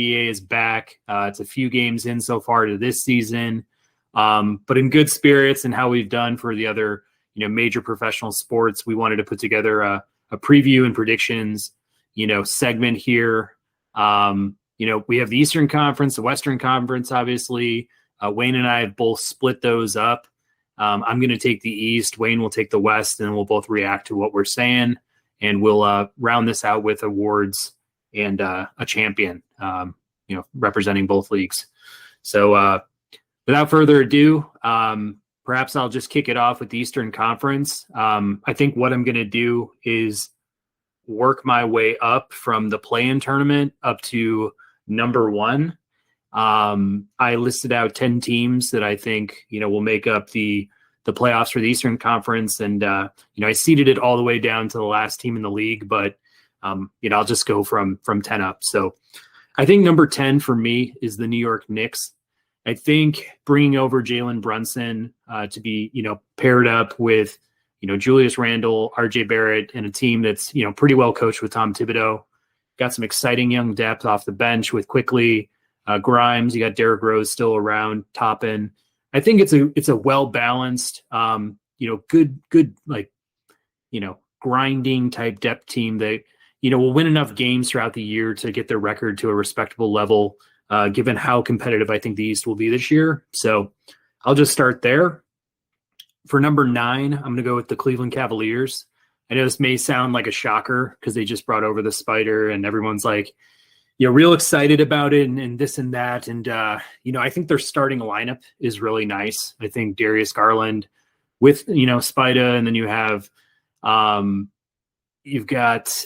NBA is back. It's a few games in so far to this season, but in good spirits and how we've done for the other, major professional sports. We wanted to put together a preview and predictions, segment here. We have the Eastern Conference, the Western Conference, obviously. Wayne and I have both split those up. I'm going to take the East. Wayne will take the West, and we'll both react to what we're saying. And we'll round this out with awards and a champion, representing both leagues. So without further ado, perhaps I'll just kick it off with the Eastern Conference. I think what I'm going to do is work my way up from the play-in tournament up to number one. I listed out 10 teams that I think, will make up the playoffs for the Eastern Conference. And, I seeded it all the way down to the last team in the league, but, I'll just go from 10 up. So I think number 10 for me is the New York Knicks. I think bringing over Jalen Brunson to be, paired up with, Julius Randle, RJ Barrett, and a team that's, pretty well coached with Tom Thibodeau. Got some exciting young depth off the bench with Quickly, Grimes. You got Derrick Rose still around, Toppin. I think it's a well balanced, good grinding type depth team that will win enough games throughout the year to get their record to a respectable level, given how competitive I think the East will be this year. So I'll just start there. For number 9, I'm going to go with the Cleveland Cavaliers. I know this may sound like a shocker because they just brought over the Spider and everyone's like, real excited about it and this and that. And, I think their starting lineup is really nice. I think Darius Garland with, Spida, and then you have, you've got,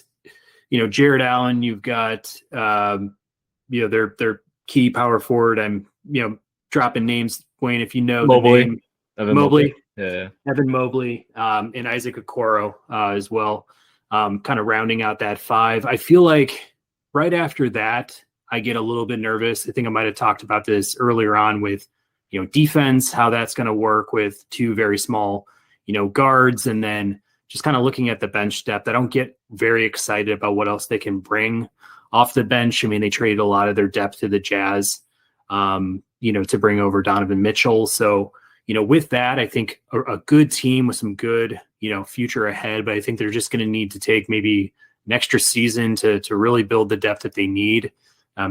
Jared Allen, you've got, their key power forward. I'm, dropping names, Wayne, if you know Mobley. the name. Evan Mobley. Yeah. Evan Mobley, and Isaac Okoro as well, kind of rounding out that 5. I feel like right after that, I get a little bit nervous. I think I might have talked about this earlier on with, defense, how that's going to work with 2 very small, guards, and then just kind of looking at the bench depth. I don't get very excited about what else they can bring off the bench. I mean, they traded a lot of their depth to the Jazz, to bring over Donovan Mitchell. So, with that, I think a good team with some good, future ahead, but I think they're just going to need to take maybe an extra season to really build the depth that they need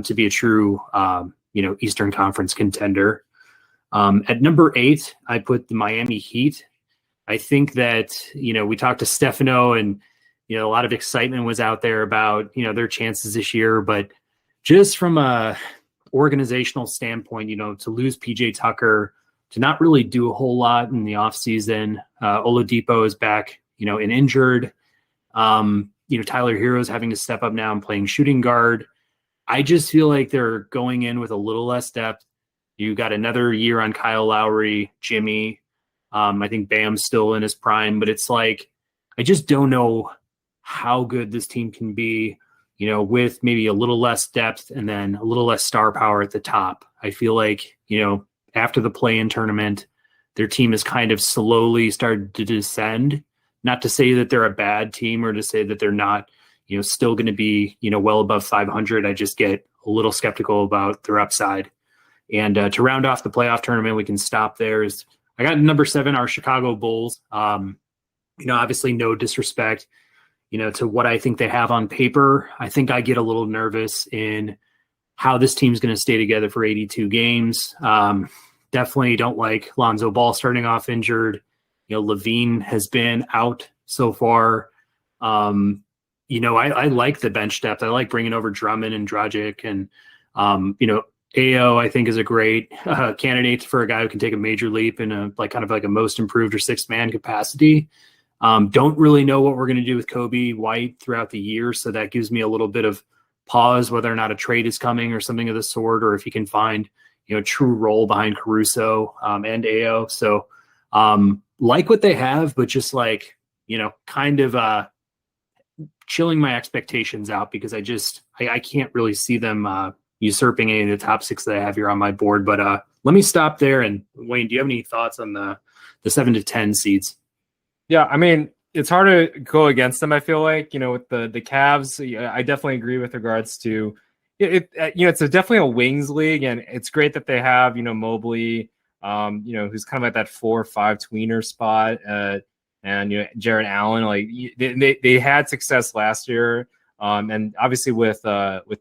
to be a true, Eastern Conference contender. At number 8, I put the Miami Heat. I think that, we talked to Stefano and, a lot of excitement was out there about, their chances this year, but just from a organizational standpoint, to lose PJ Tucker, to not really do a whole lot in the offseason. Oladipo is back, and injured. Tyler Hero's having to step up now and playing shooting guard. I just feel like they're going in with a little less depth. You got another year on Kyle Lowry, Jimmy. I think Bam's still in his prime, but it's like, I just don't know how good this team can be, with maybe a little less depth and then a little less star power at the top. I feel like, after the play-in tournament, their team has kind of slowly started to descend. Not to say that they're a bad team or to say that they're not, still going to be, well above 500. I just get a little skeptical about their upside. And to round off the playoff tournament, we can stop there. I got number 7, our Chicago Bulls. Obviously no disrespect, to what I think they have on paper. I think I get a little nervous in how this team's going to stay together for 82 games. Definitely don't like Lonzo Ball starting off injured. Levine has been out so far. I like the bench depth. I like bringing over Drummond and Dragic, and Ao I think is a great candidate for a guy who can take a major leap in a kind of a most improved or 6th man capacity. Don't really know what we're going to do with Kobe White throughout the year, so that gives me a little bit of pause whether or not a trade is coming or something of the sort, or if he can find a true role behind Caruso and Ao. So like what they have, but just kind of chilling my expectations out because I can't really see them usurping any of the top 6 that I have here on my board. But let me stop there. And Wayne, do you have any thoughts on the 7 to 10 seeds? Yeah, I mean, it's hard to go against them, I feel like, with the Cavs. I definitely agree with regards to, It's definitely a wings league, and it's great that they have Mobley, who's kind of at that 4 or 5 tweener spot, and Jared Allen. Like they had success last year, and obviously with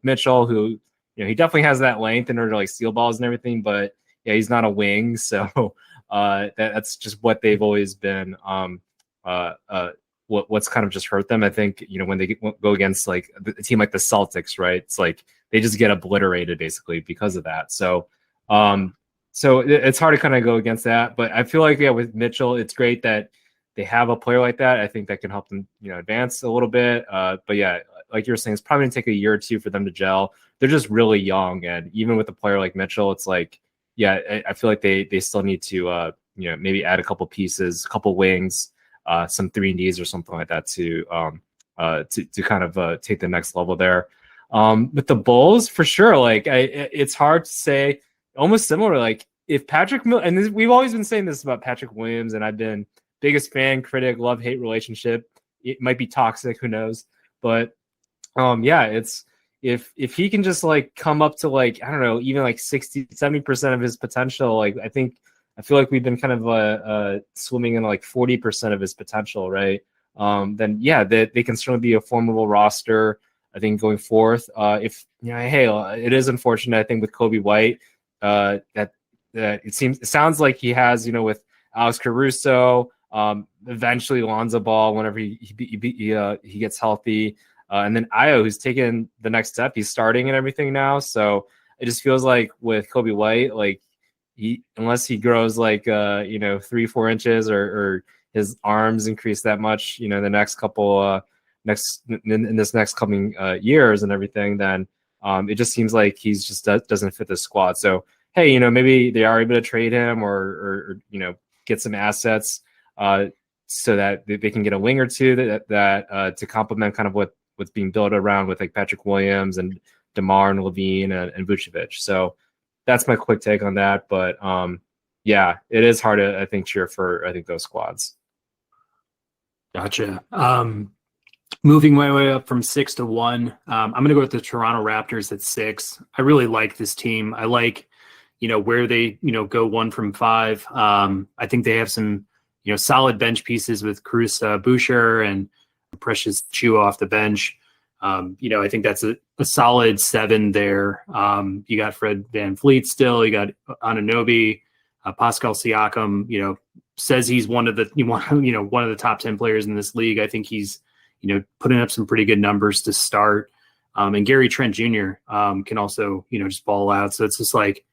Mitchell, who he definitely has that length in order to like steal balls and everything, but yeah, he's not a wing, so that's just what they've always been. What's kind of just hurt them, I think, when they go against like a team like the Celtics, right? It's like they just get obliterated basically because of that. So it's hard to kind of go against that. But I feel like, yeah, with Mitchell, it's great that they have a player like that. I think that can help them, advance a little bit. But yeah, like you're saying, it's probably gonna take a year or two for them to gel. They're just really young, and even with a player like Mitchell, it's like, yeah, I feel like they still need to maybe add a couple pieces, a couple wings, some 3-and-Ds or something like that to kind of take the next level there. With the Bulls, for sure, like it's hard to say. Almost similar, like if Patrick we've always been saying this about Patrick Williams, and I've been biggest fan, critic, love-hate relationship. It might be toxic, who knows? But yeah, it's if he can just like come up to like, I don't know, even like 60-70% of his potential, like I feel like we've been kind of swimming in like 40% of his potential, right? Then yeah, they can certainly be a formidable roster, I think, going forth. If hey, it is unfortunate, I think, with Kobe White, that it sounds like he has, with Alex Caruso, eventually Lonzo Ball whenever he gets healthy, and then Ayo, who's taken the next step. He's starting and everything now, so it just feels like with Kobe White, like unless he grows like 3-4 inches or his arms increase that much, the next couple in this next coming years and everything, then it just seems like he's just doesn't fit the squad. So hey, maybe they are able to trade him or get some assets so that they can get a wing or two that to complement kind of what's being built around with like Patrick Williams and DeMar and Levine and Vucevic. So that's my quick take on that. But yeah, it is hard to, I think, cheer for, I think, those squads. Gotcha. Moving my way up from 6 to 1, I'm going to go with the Toronto Raptors at 6. I really like this team. I like, where they, go 1 from 5. I think they have some, solid bench pieces with Cruz Boucher and Precious Chua off the bench. I think that's a solid 7 there. You got Fred VanVleet still. You got Anunoby, Pascal Siakam. Says he's one of the top 10 players in this league. I think he's putting up some pretty good numbers to start. And Gary Trent Jr. Can also just ball out. So it's just like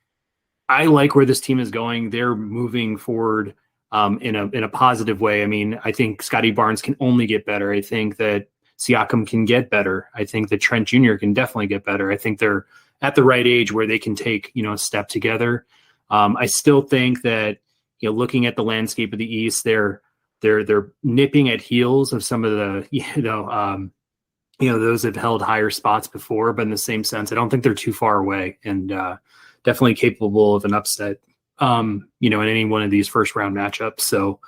I like where this team is going. They're moving forward in a positive way. I mean, I think Scotty Barnes can only get better. I think that Siakam can get better. I think that Trent Jr. can definitely get better. I think they're at the right age where they can take, a step together. I still think that, looking at the landscape of the East, they're nipping at heels of some of the, those that have held higher spots before, but in the same sense, I don't think they're too far away and definitely capable of an upset, in any one of these first round matchups. So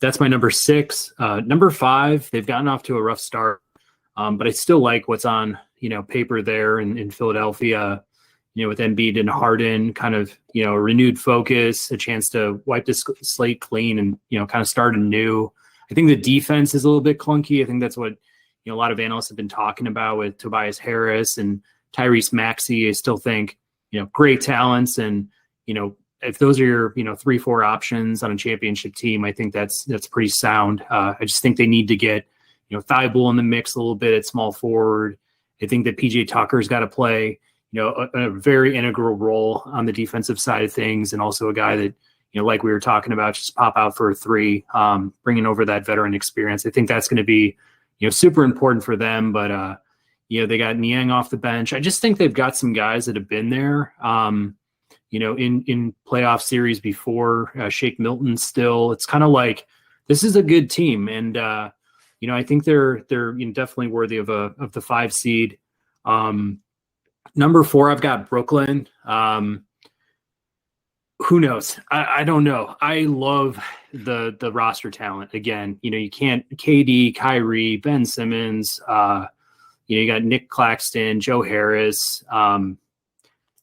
that's my number 6. Number 5, they've gotten off to a rough start, but I still like what's on, paper there in Philadelphia, with Embiid and Harden, kind of, a renewed focus, a chance to wipe the slate clean and, kind of start anew. I think the defense is a little bit clunky. I think that's what, a lot of analysts have been talking about with Tobias Harris and Tyrese Maxey. I still think, great talents. And, if those are your, 3-4 options on a championship team, I think that's pretty sound. I just think they need to get, Thibault in the mix a little bit at small forward. I think that PJ Tucker's got to play, a very integral role on the defensive side of things, and also a guy that, like we were talking about, just pop out for a 3, bringing over that veteran experience. I think that's going to be, super important for them. But, they got Niang off the bench. I just think they've got some guys that have been there, in playoff series before. Shake Milton still. It's kind of like this is a good team, and I think they're definitely worthy of the 5 seed. Number 4, I've got Brooklyn. Who knows? I don't know. I love the roster talent. Again, you can't KD, Kyrie, Ben Simmons, you got Nick Claxton, Joe Harris.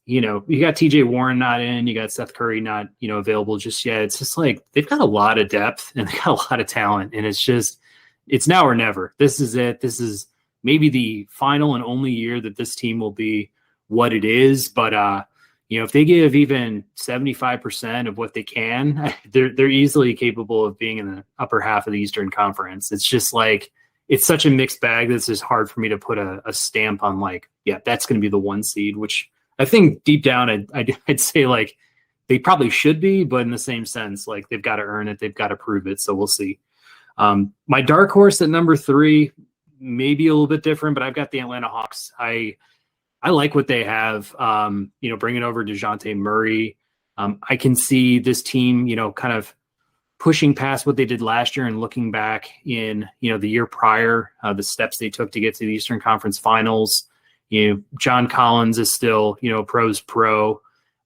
You got TJ Warren not in, you got Seth Curry not, available just yet. It's just like they've got a lot of depth and they got a lot of talent. And it's now or never. This is it. This is maybe the final and only year that this team will be what it is. But, if they give even 75% of what they can, they're easily capable of being in the upper half of the Eastern Conference. It's just like, it's such a mixed bag that's just hard for me to put a stamp on that's going to be the one seed, which I think deep down, I'd say like they probably should be, but in the same sense, like they've got to earn it. They've got to prove it. So we'll see. My dark horse at number 3, maybe a little bit different, but I've got the Atlanta Hawks. I like what they have, bringing over DeJounte Murray. I can see this team, kind of pushing past what they did last year and looking back in, the year prior, the steps they took to get to the Eastern Conference Finals. John Collins is still, pro's pro.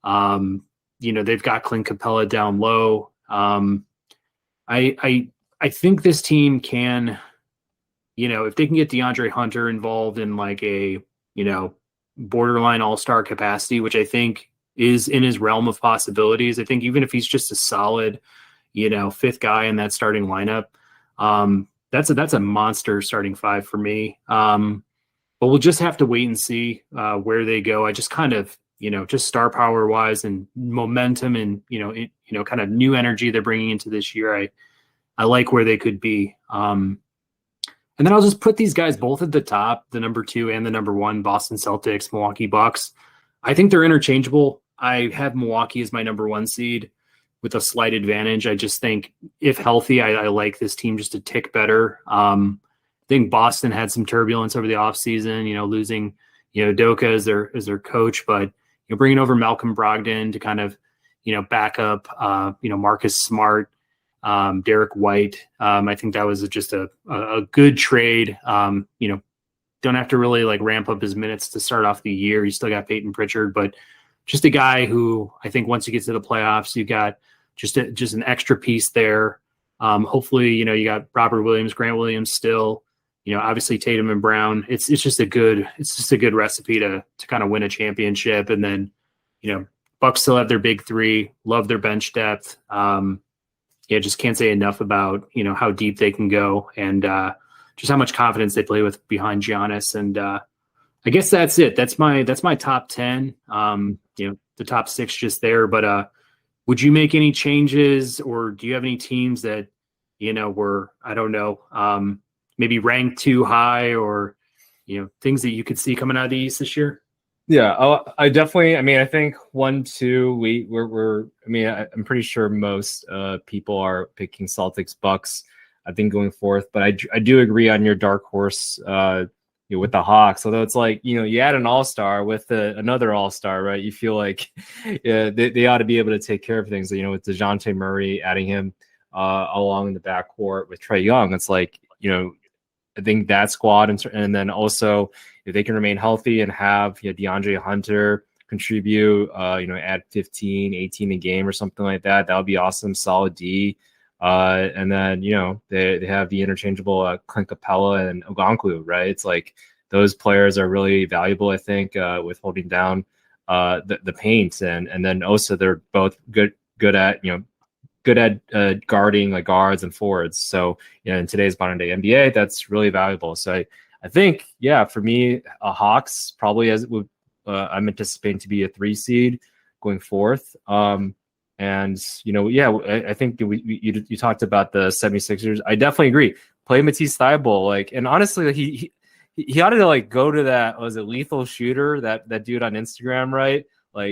They've got Clint Capella down low. I think this team can, if they can get DeAndre Hunter involved in like a, borderline all-star capacity, which I think is in his realm of possibilities. I think even if he's just a solid, 5th guy in that starting lineup, that's a monster starting 5 for me. But we'll just have to wait and see where they go. I just kind of, just star power wise and momentum and, kind of new energy they're bringing into this year. I like where they could be. And then I'll just put these guys both at the top, the number 2 and the number 1, Boston Celtics, Milwaukee Bucks. I think they're interchangeable. I have Milwaukee as my number 1 seed with a slight advantage. I just think if healthy, I like this team just a tick better. I think Boston had some turbulence over the offseason, losing, Doka as their coach, but bringing over Malcolm Brogdon to kind of, back up, Marcus Smart, Derek White. I think that was just a good trade. Don't have to really like ramp up his minutes to start off the year. You still got Peyton Pritchard, but just a guy who I think once you get to the playoffs, you got just an extra piece there. Hopefully, you got Robert Williams, Grant Williams still, obviously Tatum and Brown. It's just a good recipe to kind of win a championship. And then, Bucks still have their big 3, love their bench depth. Just can't say enough about, how deep they can go and just how much confidence they play with behind Giannis. And I guess that's it. That's my top 10. The top 6 just there. But would you make any changes, or do you have any teams that, were, I don't know, maybe ranked too high, or, things that you could see coming out of the East this year? Yeah, I definitely. I mean, I think 1, 2. I'm pretty sure most people are picking Celtics, Bucks. I think going forth, but I do agree on your dark horse with the Hawks. Although it's like you add an all-star with another all-star, right? You feel like they ought to be able to take care of things. With DeJounte Murray, adding him along in the backcourt with Trae Young, it's like I think that squad, and then also if they can remain healthy and have DeAndre Hunter contribute, add 15, 18 a game or something like that, that would be awesome. Solid D. And then, they have the interchangeable Clint Capella and Okonkwo, right? It's like those players are really valuable, I think, with holding down the paint. And then also they're both good at guarding like guards and forwards. So, in today's modern day NBA, that's really valuable. So I think, for me, Hawks probably I'm anticipating to be a 3 seed going forth. And, I think you talked about the 76ers. I definitely agree. Play Matisse Thybulle, and honestly, he ought to go to that, was it Lethal Shooter, that dude on Instagram, right?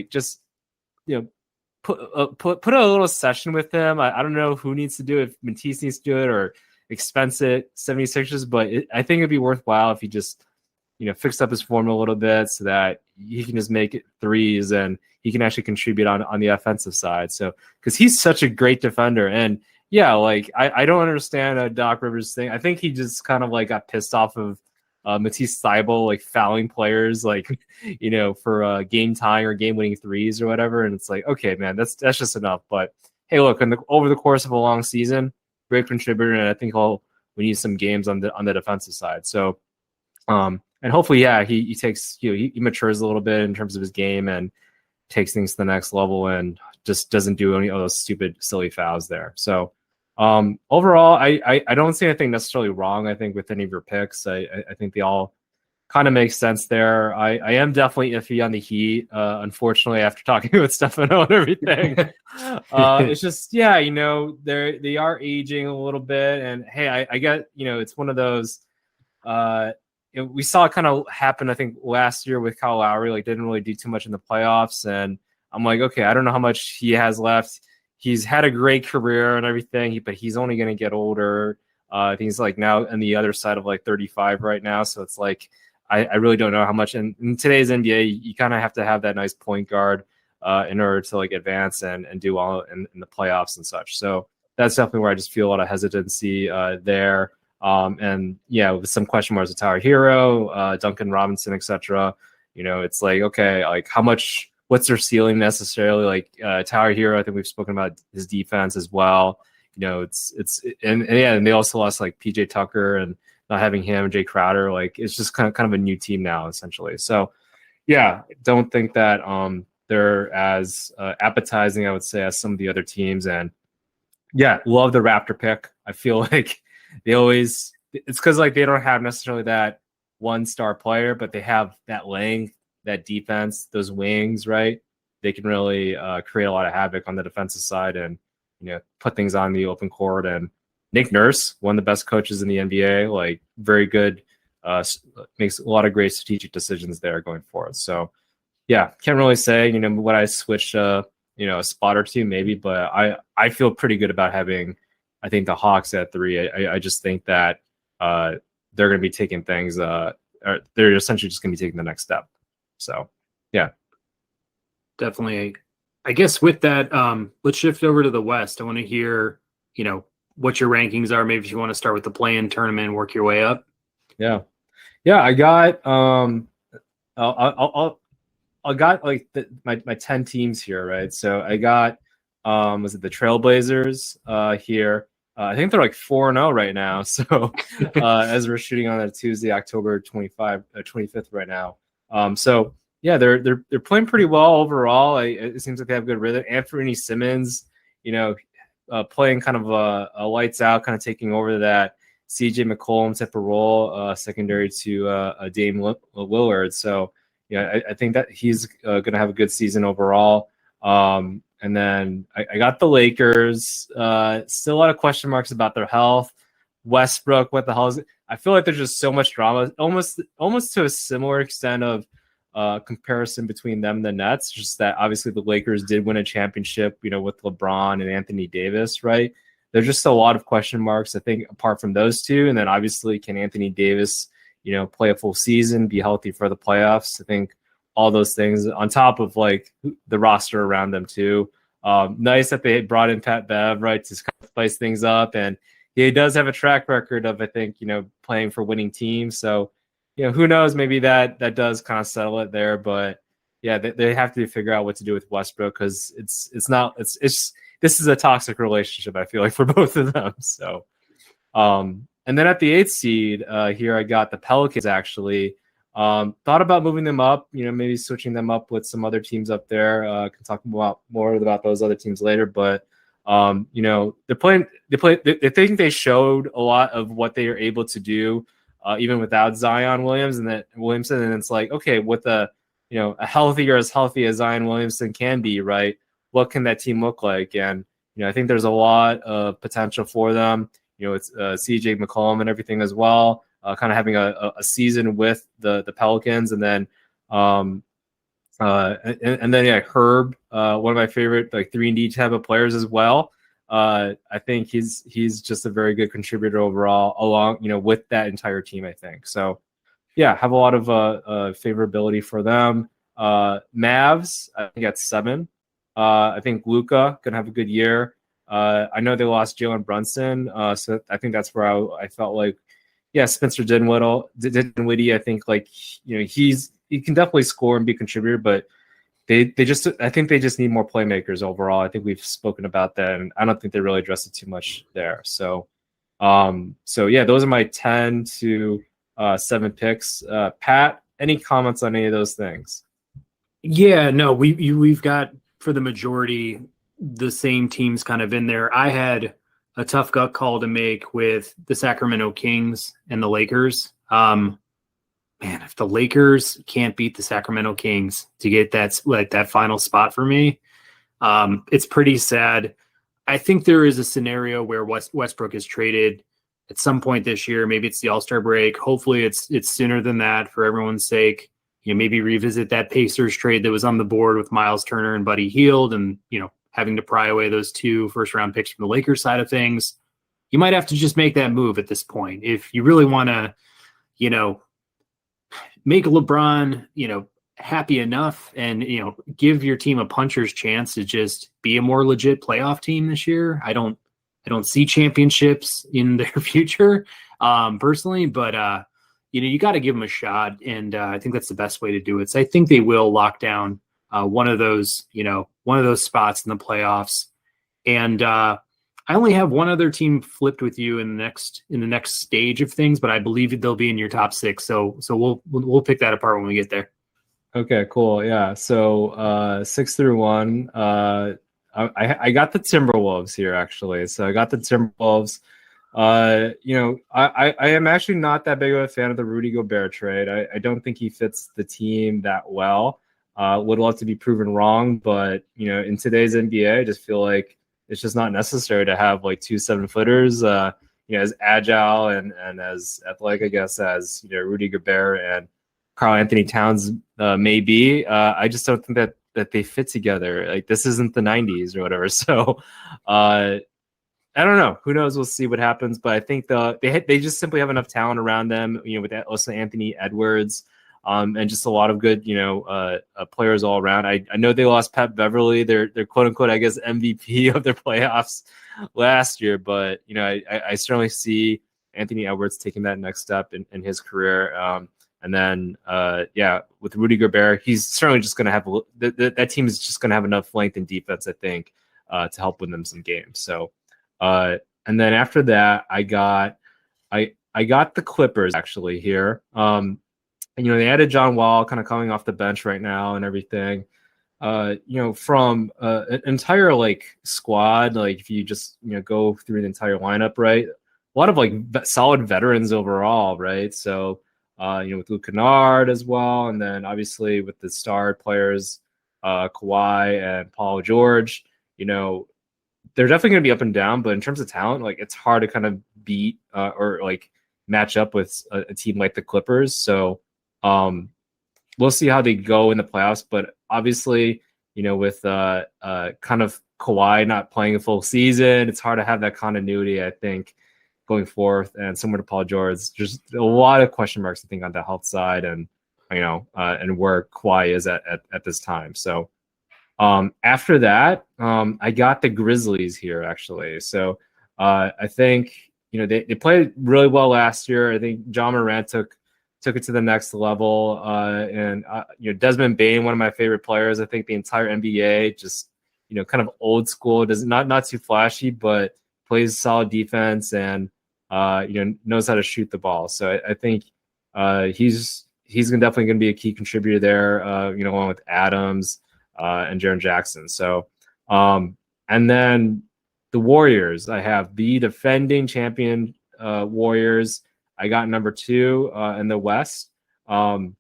Just, put a little session with him. I don't know who needs to do it, if Matisse needs to do it or expense it 76ers, but I think it'd be worthwhile if he just, fixed up his form a little bit so that he can just make it threes and he can actually contribute on the offensive side. So, because he's such a great defender. And I don't understand Doc Rivers thing. I think he just kind of got pissed off of Matisse Thybulle fouling players for game tying or game winning threes or whatever, and it's like, okay, man, that's just enough. But hey, look, over the course of a long season, great contributor, and I think we need some games on the defensive side. So and hopefully, yeah, he takes he matures a little bit in terms of his game and takes things to the next level and just doesn't do any of those stupid, silly fouls there. So overall, I don't see anything necessarily wrong. I think with any of your picks, I think they all kind of makes sense there. I am definitely iffy on the Heat. Unfortunately, after talking with Stefano and everything, it's just they are aging a little bit, and hey, I get it's one of those. We saw it kind of happen, I think, last year with Kyle Lowry. Like, didn't really do too much in the playoffs, and I'm like, okay, I don't know how much he has left. He's had a great career and everything, but he's only going to get older. I think he's like now on the other side of like 35 right now, so it's like I really don't know how much. And in today's NBA, you kind of have to have that nice point guard in order to like advance and do well in the playoffs and such. So that's definitely where I just feel a lot of hesitancy there. And yeah, with some question marks with Tyler Hero, Duncan Robinson, etc. It's like, okay, like what's their ceiling necessarily? Like Tyler Hero, I think we've spoken about his defense as well. And they also lost like PJ Tucker and not having him, Jay Crowder. Like, it's just kind of a new team now, essentially. So yeah, don't think that they're as appetizing, I would say, as some of the other teams. And yeah, love the Raptor pick. I feel like it's because like they don't have necessarily that one star player, but they have that length, that defense, those wings, right? They can really create a lot of havoc on the defensive side and put things on the open court. And Nick Nurse, one of the best coaches in the NBA, like very good, makes a lot of great strategic decisions there going forward. So yeah, can't really say would I switch a spot or two maybe, but I feel pretty good about having, I think, the Hawks at 3. I just think that they're going to be taking things. They're essentially just going to be taking the next step. So, yeah, definitely. I guess with that, let's shift over to the West. I want to hear, what your rankings are. Maybe if you want to start with the play-in tournament and work your way up. Yeah. I got I got like my 10 teams here, right? So I got was it the Trailblazers here? I think they're like 4-0 right now. So as we're shooting on a Tuesday, October 25th right now. So yeah, they're playing pretty well overall. It seems like they have good rhythm. Anthony Simmons, playing kind of a lights out, kind of taking over that CJ McCollum type of role, secondary to Dame Lillard. So yeah, I think that he's going to have a good season overall. And then I got the Lakers. Still a lot of question marks about their health. Westbrook, what the hell is it? I feel like there's just so much drama, almost to a similar extent of comparison between them and the Nets. Just that obviously the Lakers did win a championship, with LeBron and Anthony Davis, right? There's just a lot of question marks, I think, apart from those two. And then obviously, can Anthony Davis, play a full season, be healthy for the playoffs? I think all those things on top of like the roster around them too. Nice that they brought in Pat Bev, right, to kind of spice things up. And he does have a track record of, I think, playing for winning teams. So, who knows, maybe that does kind of settle it there. But yeah, they have to figure out what to do with Westbrook, because this is a toxic relationship, I feel like, for both of them. So, and then at the 8th seed here, I got the Pelicans actually. Thought about moving them up, maybe switching them up with some other teams up there. Can talk more about those other teams later, but they think they showed a lot of what they are able to do, even without Zion Williamson. And it's like, okay, with a as healthy as Zion Williamson can be, right? What can that team look like? And I think there's a lot of potential for them. It's CJ McCollum and everything as well. Kind of having a season with the Pelicans, and then Herb, one of my favorite like 3-and-D type of players as well. I think he's just a very good contributor overall, along with that entire team, I think. So yeah, have a lot of favorability for them. Mavs, I think at 7. I think Luka gonna have a good year. I know they lost Jalen Brunson, so I think that's where I felt like, yeah, Spencer Dinwiddie. I think like he can definitely score and be a contributor, but I think they just need more playmakers overall. I think we've spoken about that, and I don't think they really addressed it too much there. So yeah, those are my 10 to 7 picks. Pat, any comments on any of those things? Yeah, no, we've got for the majority the same teams kind of in there. I had a tough gut call to make with the Sacramento Kings and the Lakers. Man, if the Lakers can't beat the Sacramento Kings to get that final spot for me, it's pretty sad. I think there is a scenario where Westbrook is traded at some point this year. Maybe it's the All-Star break. Hopefully it's sooner than that for everyone's sake. Maybe revisit that Pacers trade that was on the board with Miles Turner and Buddy Hield, and, having to pry away those 2 first-round picks from the Lakers side of things. You might have to just make that move at this point. If you really want to, make LeBron, happy enough and, give your team a puncher's chance to just be a more legit playoff team this year. I don't see championships in their future, personally, but, you got to give them a shot. And I think that's the best way to do it. So I think they will lock down one of those spots in the playoffs. And I only have one other team flipped with you in the next stage of things, but I believe they'll be in your top 6. So we'll pick that apart when we get there. Okay, cool. Yeah. So 6 through 1. I got the Timberwolves here, actually. So I got the Timberwolves. I am actually not that big of a fan of the Rudy Gobert trade. I don't think he fits the team that well. Would love to be proven wrong, but in today's NBA, I just feel like it's just not necessary to have like 2 7-footers, as agile and as athletic, I guess, as Rudy Gobert and Karl Anthony Towns may be. I just don't think that they fit together. Like, this isn't the 90s or whatever. So I don't know. Who knows? We'll see what happens. But I think they just simply have enough talent around them, with that, also Anthony Edwards, and just a lot of good, players all around. I know they lost Pat Beverly, their quote unquote, I guess, MVP of their playoffs last year. But, I certainly see Anthony Edwards taking that next step in his career. And then, with Rudy Gobert, he's certainly just going to have that team is just going to have enough length and defense, I think, to help win them some games. So, and then after that, I got the Clippers actually here. They added John Wall, kind of coming off the bench right now and everything. From an entire squad, if you just go through the entire lineup, right? A lot of solid veterans overall, right? So with Luke Kennard as well, and then obviously with the star players, Kawhi and Paul George, they're definitely going to be up and down, but in terms of talent, it's hard to kind of beat or match up with a team like the Clippers. So we'll see how they go in the playoffs, but obviously, with kind of Kawhi not playing a full season, it's hard to have that continuity, I think, going forth. And similar to Paul George, just a lot of question marks, I think, on the health side and where Kawhi is at this time. So after that, I got the Grizzlies here, actually. So I think, they played really well last year. I think John Morant took it to the next level. And Desmond Bane, one of my favorite players. I think the entire NBA, just, kind of old school, does not too flashy, but plays solid defense and, knows how to shoot the ball. So I think he's definitely going to be a key contributor there, along with Adams and Jaren Jackson. So, and then the Warriors, I have the defending champion Warriors. I got number 2 in the West. The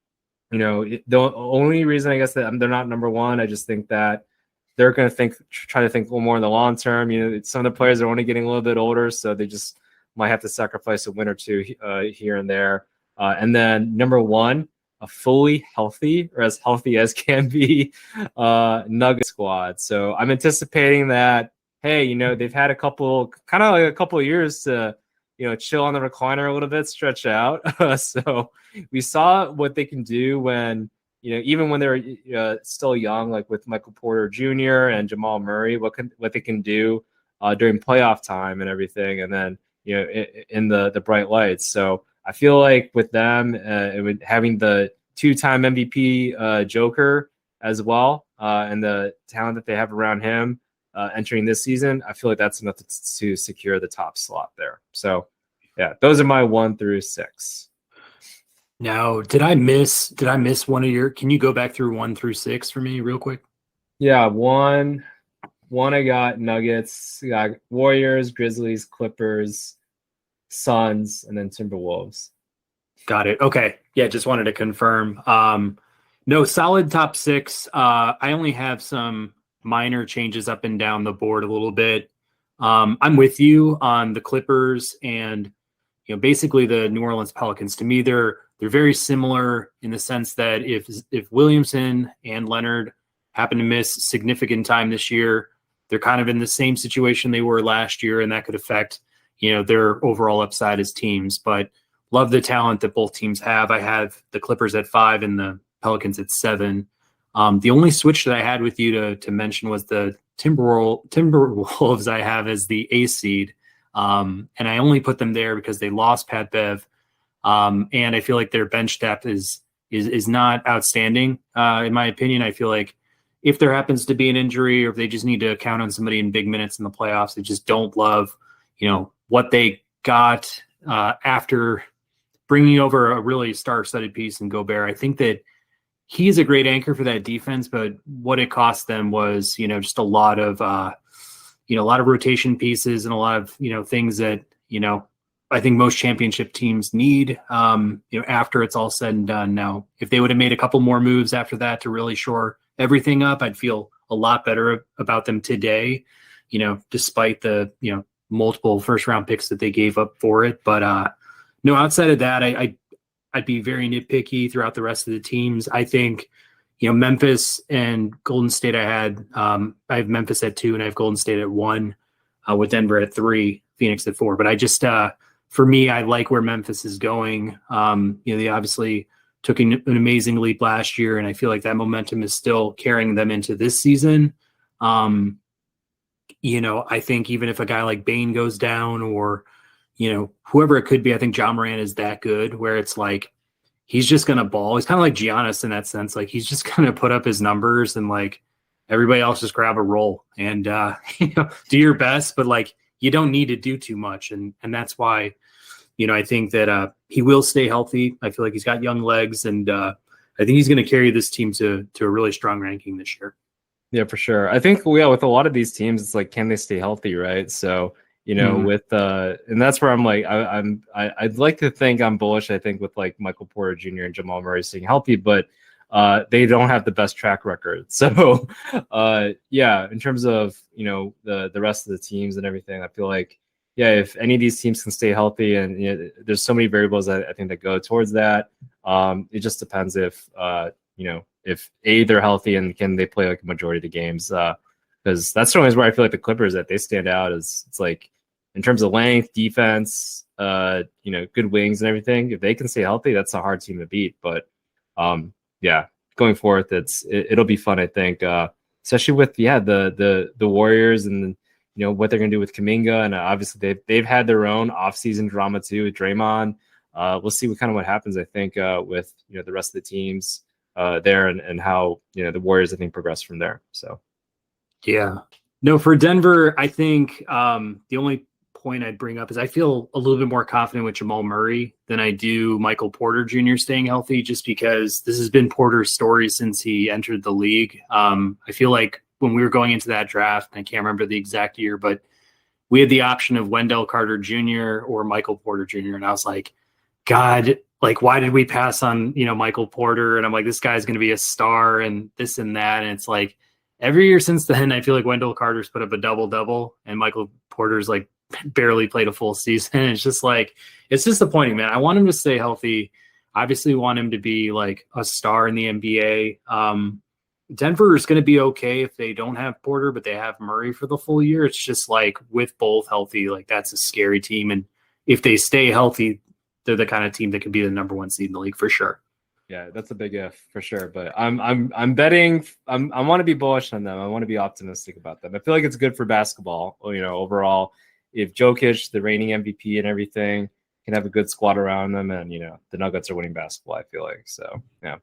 only reason, I guess, that they're not number 1, I just think that they're going to try to think a little more in the long term. Some of the players are only getting a little bit older, so they just might have to sacrifice a win or 2 here and there. And then number 1, a fully healthy, or as healthy as can be, Nugget squad. So I'm anticipating that, hey, they've had a couple of years to, chill on the recliner a little bit, stretch out. So we saw what they can do when, even when they're still young, like with Michael Porter Jr. and Jamal Murray, what they can do during playoff time and everything. And then, in the bright lights. So I feel like with them, having the 2-time MVP Joker as well, and the talent that they have around him entering this season, I feel like that's enough to secure the top slot there. So, yeah, those are my 1 through 6. Now, did I miss one of your, can you go back through 1 through 6 for me real quick? Yeah, one I got Nuggets, I got Warriors, Grizzlies, Clippers, Suns, and then Timberwolves. Got it. Okay. Yeah, just wanted to confirm. No, solid top six. I only have some minor changes up and down the board a little bit. I'm with you on the Clippers and basically the New Orleans Pelicans. To me, they're very similar in the sense that if Williamson and Leonard happen to miss significant time this year, they're kind of in the same situation they were last year, and that could affect their overall upside as teams. But love the talent that both teams have. I have the Clippers at 5 and the Pelicans at 7. The only switch that I had with you to mention was the Timberwolves I have as the A seed. And I only put them there because they lost Pat Bev. And I feel like their bench depth is not outstanding. In my opinion, I feel like if there happens to be an injury or if they just need to count on somebody in big minutes in the playoffs, they just don't love, what they got after bringing over a really star-studded piece in Gobert. I think that he's a great anchor for that defense, but what it cost them was, just a lot of rotation pieces and a lot of, things that, I think most championship teams need, after it's all said and done. Now, if they would have made a couple more moves after that to really shore everything up, I'd feel a lot better about them today, despite the, multiple first round picks that they gave up for it. But no, outside of that, I'd be very nitpicky throughout the rest of the teams. I think, Memphis and Golden State, I have Memphis at 2 and I have Golden State at 1, with Denver at 3, Phoenix at 4. But I just, for me, I like where Memphis is going. They obviously took an amazing leap last year, and I feel like that momentum is still carrying them into this season. I think even if a guy like Bane goes down or, whoever it could be, I think Ja Morant is that good where it's like, he's just going to ball. He's kind of like Giannis in that sense. Like he's just going to put up his numbers and like everybody else just grab a roll and, do your best, but like, you don't need to do too much. And that's why, I think that he will stay healthy. I feel like he's got young legs and I think he's going to carry this team to a really strong ranking this year. Yeah, for sure. I think with a lot of these teams, it's like, can they stay healthy, right? So, with and that's where I'm like, I'd like to think I'm bullish. I think with like Michael Porter Jr. and Jamal Murray staying healthy, but they don't have the best track record. So, in terms of the rest of the teams and everything, I feel like if any of these teams can stay healthy, and there's so many variables that I think that go towards that. It just depends if if they're healthy and can they play like a majority of the games, because that's always where I feel like the Clippers that they stand out is it's like in terms of length, defense, good wings and everything. If they can stay healthy, that's a hard team to beat. But going forth, it'll be fun, I think, especially with the Warriors and what they're gonna do with Kuminga, and obviously they've had their own offseason drama too with Draymond. We'll see what happens, I think, with the rest of the teams there and how the Warriors I think progress from there. So no, for Denver, I think the only point I'd bring up is I feel a little bit more confident with Jamal Murray than I do Michael Porter Jr. staying healthy, just because this has been Porter's story since he entered the league. I feel like when we were going into that draft, I can't remember the exact year, but we had the option of Wendell Carter Jr. or Michael Porter Jr. And I was like, God, like, why did we pass on, Michael Porter? And I'm like, this guy's going to be a star and this and that. And it's like every year since then, I feel like Wendell Carter's put up a double-double and Michael Porter's like barely played a full season. It's just like, it's disappointing, man. I want him to stay healthy. Obviously want him to be like a star in the NBA. Denver is going to be okay if they don't have Porter, but they have Murray for the full year. It's just like with both healthy, like that's a scary team. And if they stay healthy, they're the kind of team that could be the number 1 seed in the league for sure. Yeah, that's a big if for sure. But I'm betting. I want to be bullish on them. I want to be optimistic about them. I feel like it's good for basketball. Overall, if Jokic, the reigning MVP and everything, can have a good squad around them, and the Nuggets are winning basketball. I feel like so. Yeah,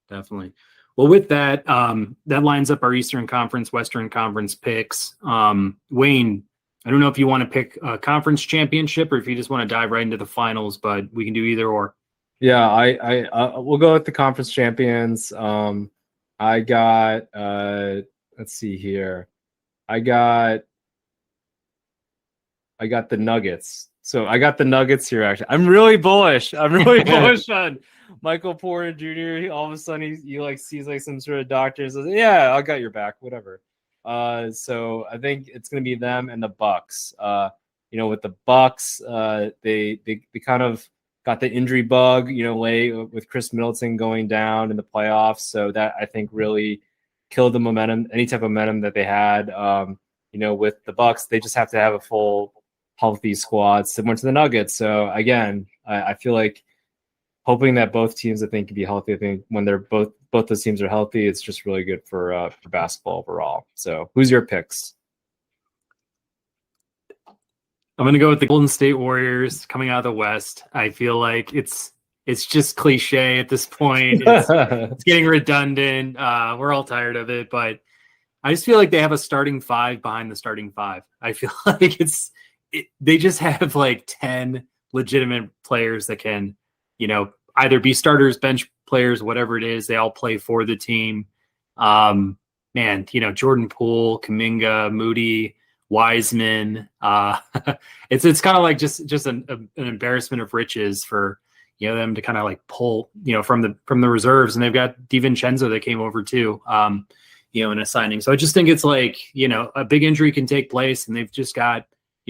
definitely. Well, with that, that lines up our Eastern Conference, Western Conference picks. Wayne, I don't know if you want to pick a conference championship or if you just want to dive right into the finals, but we can do either or. Yeah, I we'll go with the conference champions. I got let's see here. I got the Nuggets. So I got the Nuggets here. Actually, I'm really bullish. I'm really bullish on Michael Porter Jr. All of a sudden, he like sees like some sort of doctor and says, "Yeah, I got your back, whatever." So I think it's gonna be them and the Bucks. With the Bucks, they kind of got the injury bug, late with Chris Middleton going down in the playoffs. So that I think really killed the momentum, any type of momentum that they had. With the Bucks, they just have to have a full healthy squad similar to the Nuggets. So again, I feel like hoping that both teams, I think, can be healthy. I think when they're both those teams are healthy, it's just really good for basketball overall. So who's your picks? I'm going to go with the Golden State Warriors coming out of the West. I feel like it's just cliche at this point. It's getting redundant. We're all tired of it, but I just feel like they have a starting five behind the starting five. I feel like they just have like 10 legitimate players that can, either be starters, bench players, whatever it is. They all play for the team. Jordan Poole, Kuminga, Moody, Wiseman. It's kind of like just an embarrassment of riches for them to kind of like pull from the reserves, and they've got DiVincenzo that came over too. In a signing. So I just think it's like, a big injury can take place, and they've just got,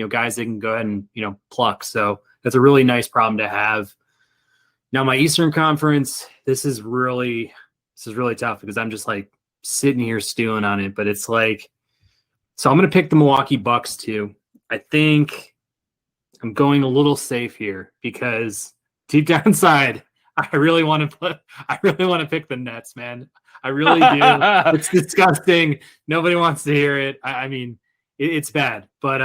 guys that can go ahead and, pluck. So that's a really nice problem to have. Now, my Eastern Conference, this is really tough because I'm just like sitting here stewing on it, but it's like, so I'm going to pick the Milwaukee Bucks too. I think I'm going a little safe here because deep down inside, I really want to pick the Nets, man. I really do. It's disgusting. Nobody wants to hear it. I mean, it's bad, but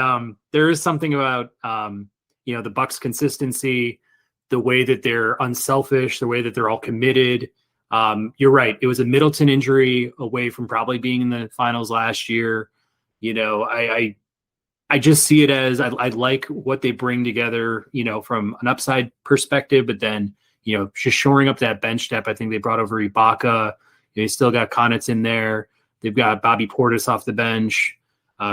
there is something about the Bucks' consistency, the way that they're unselfish, the way that they're all committed. You're right. It was a Middleton injury away from probably being in the finals last year. I just see it as I like what they bring together, from an upside perspective, but then just shoring up that bench depth. I think they brought over Ibaka. They still got Connaughton in there. They've got Bobby Portis off the bench.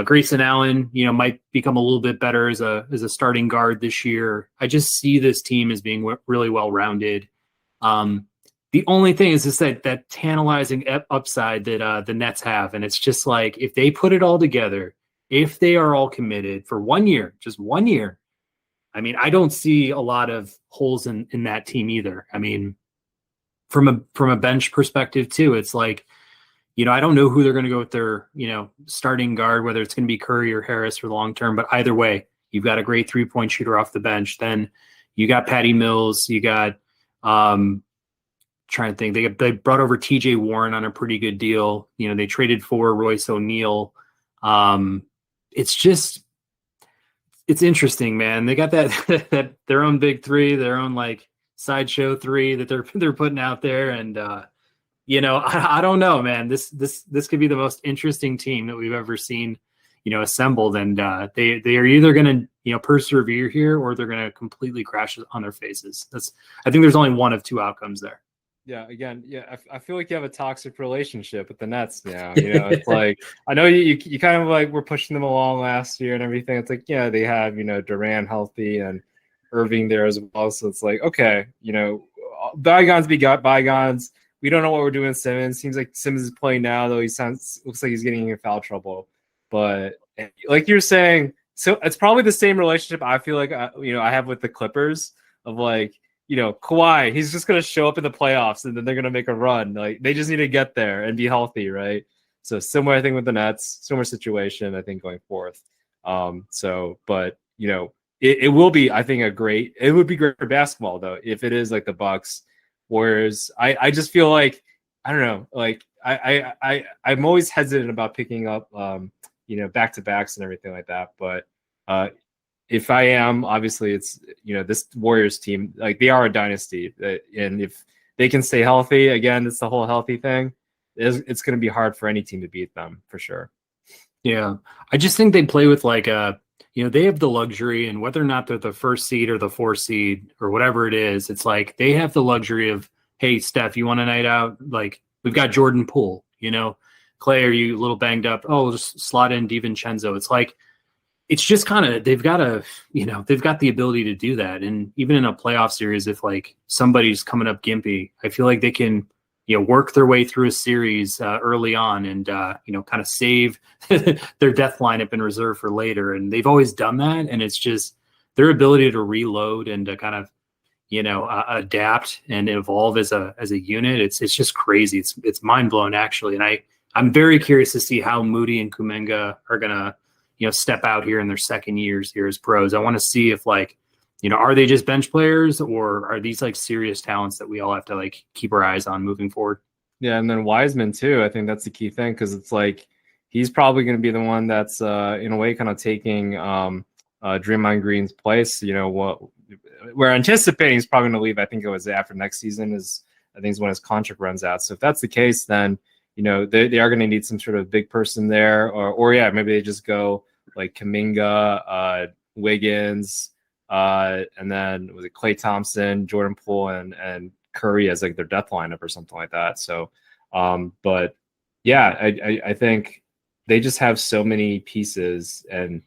Grayson Allen, might become a little bit better as a starting guard this year. I just see this team as being really well-rounded. The only thing is that tantalizing upside that the Nets have. And it's just like, if they put it all together, if they are all committed for 1 year, just 1 year, I mean, I don't see a lot of holes in that team either. I mean, from a bench perspective too, it's like, I don't know who they're going to go with their, starting guard, whether it's going to be Curry or Harris for the long term, but either way, you've got a great 3-point shooter off the bench. Then you got Patty Mills, you got, trying to think, they brought over TJ Warren on a pretty good deal. They traded for Royce O'Neal. It's interesting, man. They got that their own big three, their own like sideshow three that they're putting out there, and I don't know, man. This could be the most interesting team that we've ever seen, assembled, and they are either going to persevere here or they're going to completely crash on their faces. I think there's only one of two outcomes there. Yeah, again, I feel like you have a toxic relationship with the Nets now. It's like, I know you kind of like were pushing them along last year and everything. It's like, yeah, they have Durant healthy and Irving there as well. So it's like, okay, bygones be bygones. We don't know what we're doing with Simmons. Seems like Simmons is playing now, though. Looks like he's getting in foul trouble. But like you're saying, so it's probably the same relationship I feel like I have with the Clippers of like, Kawhi, he's just going to show up in the playoffs and then they're going to make a run. Like, they just need to get there and be healthy, right? So similar, I think, with the Nets, similar situation, I think, going forth. But it will be, I think, it would be great for basketball, though, if it is like the Bucks. Whereas I just feel like, I don't know, like I'm always hesitant about picking up, back-to-backs and everything like that. But if I am, obviously it's, this Warriors team, like they are a dynasty. And if they can stay healthy, again, it's the whole healthy thing. It's going to be hard for any team to beat them for sure. Yeah. I just think they play with like a they have the luxury, and whether or not they're the first seed or the fourth seed or whatever it is, it's like they have the luxury of, hey, Steph, you want a night out? Like, we've got Jordan Poole, Clay, are you a little banged up? Oh, we'll just slot in DiVincenzo. It's like, it's just kind of, they've got the ability to do that. And even in a playoff series, if like somebody's coming up gimpy, I feel like they can, work their way through a series early on and, kind of save their death lineup in reserve for later. And they've always done that. And it's just their ability to reload and to kind of, adapt and evolve as a unit. It's just crazy. It's mind blowing actually. And I'm very curious to see how Moody and Kuminga are going to, step out here in their second years here as pros. I want to see if like, are they just bench players or are these like serious talents that we all have to like keep our eyes on moving forward? Yeah. And then Wiseman too. I think that's the key thing. Cause it's like, he's probably going to be the one that's in a way kind of taking Draymond Green's place. What we're anticipating is probably going to leave. I think it was after next season is when his contract runs out. So if that's the case, then, they are going to need some sort of big person there or yeah, maybe they just go like Kuminga, Wiggins, and then was it Klay Thompson, Jordan Poole, and Curry as like their death lineup or something like that. So, but yeah, I think they just have so many pieces, and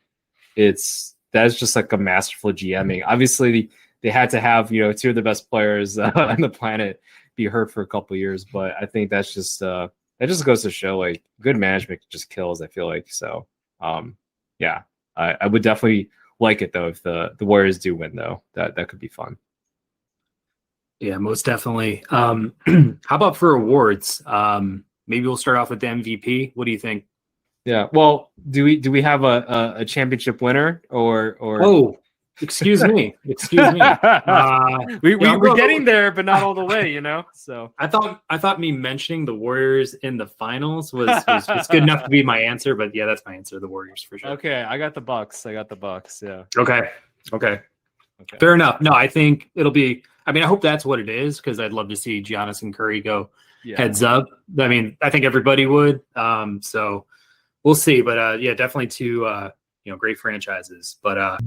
that's just like a masterful GMing. Obviously, they had to have two of the best players on the planet be hurt for a couple of years, but I think that's just that just goes to show like good management just kills. I feel like so. Yeah, I would definitely like it though if the Warriors do win though. That could be fun. Yeah, most definitely. How about for awards? Maybe we'll start off with the MVP. What do you think? Yeah. Well, do we have a championship winner or? Oh, excuse me. We're getting there, but not all the way. So I thought me mentioning the Warriors in the finals was good enough to be my answer. But yeah, that's my answer. The Warriors for sure. Okay, I got the Bucks. Yeah. Okay. Fair enough. No, I think it'll be. I mean, I hope that's what it is because I'd love to see Giannis and Curry go heads up. I mean, I think everybody would. So we'll see. But yeah, definitely two great franchises. But